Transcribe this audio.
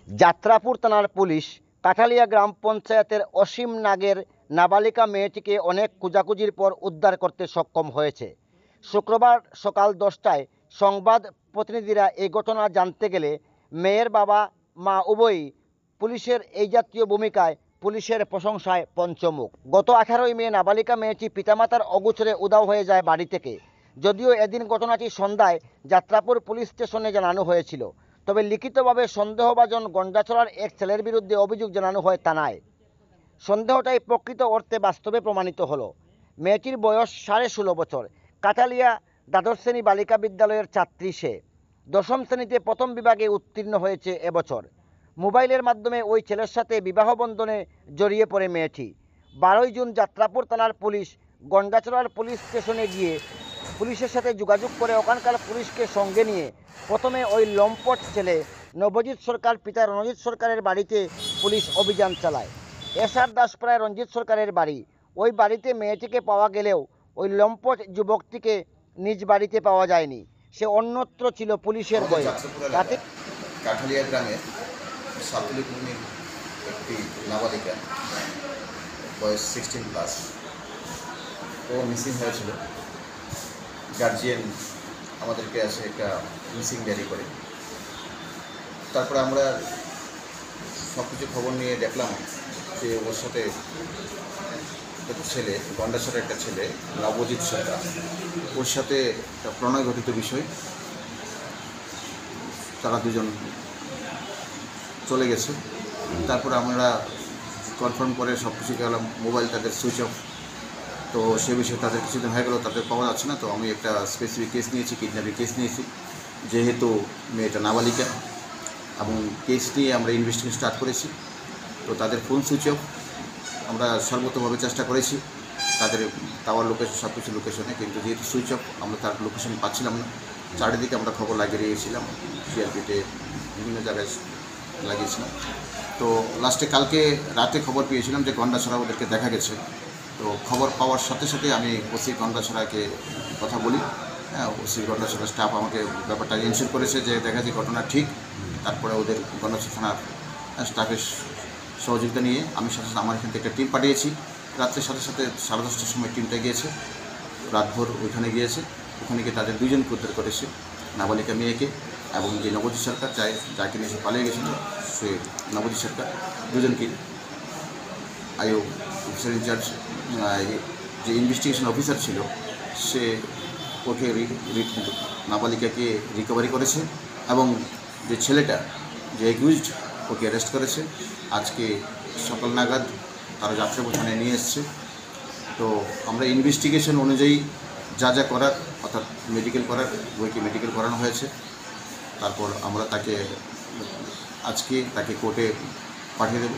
যাত্রাপুর থানার পুলিশ কাঠালিয়া গ্রাম পঞ্চায়েতের অসীম নাগের নাবালিকা মেয়েটিকে অনেক খোঁজাখুঁজির পর উদ্ধার করতে সক্ষম হয়েছে। শুক্রবার সকাল 10টায় সংবাদ প্রতিনিধিরা এই ঘটনা জানতে গেলে মেয়ের বাবা মা উভয়ই পুলিশের এই জাতীয় ভূমিকায় পুলিশের প্রশংসায় পঞ্চমুখ। গত 18ই মে নাবালিকা মেয়েটি পিতামাতার অগোচরে উধাও হয়ে যায় বাড়ি থেকে। যদিও এদিন ঘটনাটি সন্ধ্যায় যাত্রাপুর পুলিশ স্টেশনে জানানো হয়েছিল, তবে লিখিতভাবে সন্দেহভাজন গন্ডাছড়ার এক ছেলের বিরুদ্ধে অভিযোগ জানানো হয় থানায়। সন্দেহটাই প্রকৃত অর্থে বাস্তবে প্রমাণিত হলো। মেয়েটির বয়স 16.5 বছর। কাঠালিয়া দ্বাদশ শ্রেণী বালিকা বিদ্যালয়ের ছাত্রী সে। 10ম শ্রেণীতে প্রথম বিভাগে উত্তীর্ণ হয়েছে এবছর। মোবাইলের মাধ্যমে ওই ছেলের সাথে বিবাহ বন্ধনে জড়িয়ে পড়ে মেয়েটি। 12ই জুন যাত্রাপুর থানার পুলিশ গন্ডাছড়ার পুলিশ স্টেশনে গিয়ে পুলিশের সাথে যোগাযোগ করে ওখানকার পুলিশকে সঙ্গে নিয়ে প্রথমে ওই লম্পট ছেলে নবজিৎ সরকার পিতা রণজিৎ সরকারের বাড়িতে পুলিশ অভিযান চালায়। এসআর দাসপাড়ায় রণজিৎ সরকারের বাড়ি। ওই বাড়িতে মেয়েটিকে পাওয়া গেলেও ওই লম্পট যুবকটিকে নিজ বাড়িতে পাওয়া যায়নি। সে অন্যত্র ছিল পুলিশের ভয়ে। কাঠালিয়া গ্রামের সাতলিক মুনির একটি নাবালিকা, বয়স 16+, ও মিসিং হয়েছিল। গার্জিয়ান আমাদেরকে আসে একটা মিসিং ডায়েরি করে। তারপরে আমরা সব কিছু খবর নিয়ে দেখলাম যে ওর সাথে একটা ছেলে, গন্ডাছড়ার একটা ছেলে নবজিৎ সরকার, ওর সাথে একটা প্রণয় ঘটিত বিষয়। তারা দুজন চলে গেছে। তারপরে আমরা কনফার্ম করে সব কিছু গেলাম, মোবাইল তাদের সুইচ অফ। তো সে বিষয়ে তাদের কিছুদিন হয়ে গেল, তাদের পাওয়া যাচ্ছে না। তো আমি একটা স্পেসিফিক কেস নিয়েছি, কিডন্যাপের কেস নিয়েছি, যেহেতু মেয়েটা নাবালিকা, এবং কেস নিয়ে আমরা ইনভেস্টিগেশন স্টার্ট করেছি। তো তাদের ফোন সুইচ অফ। আমরা সর্বতভাবে চেষ্টা করেছি তাদের টাওয়ার লোকেশন, সব কিছু লোকেশনে, কিন্তু যেহেতু সুইচ অফ, আমরা তার লোকেশন পাচ্ছিলাম না। চারিদিকে আমরা খবর লাগিয়ে দিয়েছিলাম, সিআরপিতে বিভিন্ন জায়গায় লাগিয়েছিলাম। তো লাস্টে কালকে রাতে খবর পেয়েছিলাম যে গন্ডাছড়া ওদেরকে দেখা গেছে। তো খবর পাওয়ার সাথে সাথে আমি ওসি গন্ডাছড়াকে কথা বলি। হ্যাঁ, ওসি গন্ডাছড়া স্টাফ আমাকে ব্যাপারটা ইনশিওর করেছে যে দেখা যায় ঘটনা ঠিক। তারপরে ওদের গন্ডাছড়া থানার স্টাফের সহযোগিতা নিয়ে আমি সাথে সাথে আমার এখান থেকে একটা টিম পাঠিয়েছি। রাত্রের সাথে সাথে 10:30টার সময় টিমটা গিয়েছে, রাতভর ওইখানে গিয়েছে। ওখানে গিয়ে তাদের দুজনকে উদ্ধার করেছে, নাবালিকা মেয়েকে এবং যে নবজিৎ সরকার যাকে নিয়ে সে পালিয়ে গেছিল, সে নবজিৎ সরকার, দুজনকে আইও অফিসার ইনচার্জ, যে ইনভেস্টিগেশন অফিসার ছিল, সে ওকে নাবালিকাকে রিকভারি করেছে এবং যে ছেলেটা, যে অ্যাকিউজড, ওকে অ্যারেস্ট করেছে। আজকে সকাল নাগাদ তারা যাত্রাপুর থানায় নিয়ে এসছে। তো আমরা ইনভেস্টিগেশন অনুযায়ী যা যা করার, অর্থাৎ মেডিকেল করার, বইকে মেডিকেল করানো হয়েছে। তারপর আমরা আজকে তাকে কোর্টে পাঠিয়ে দেব।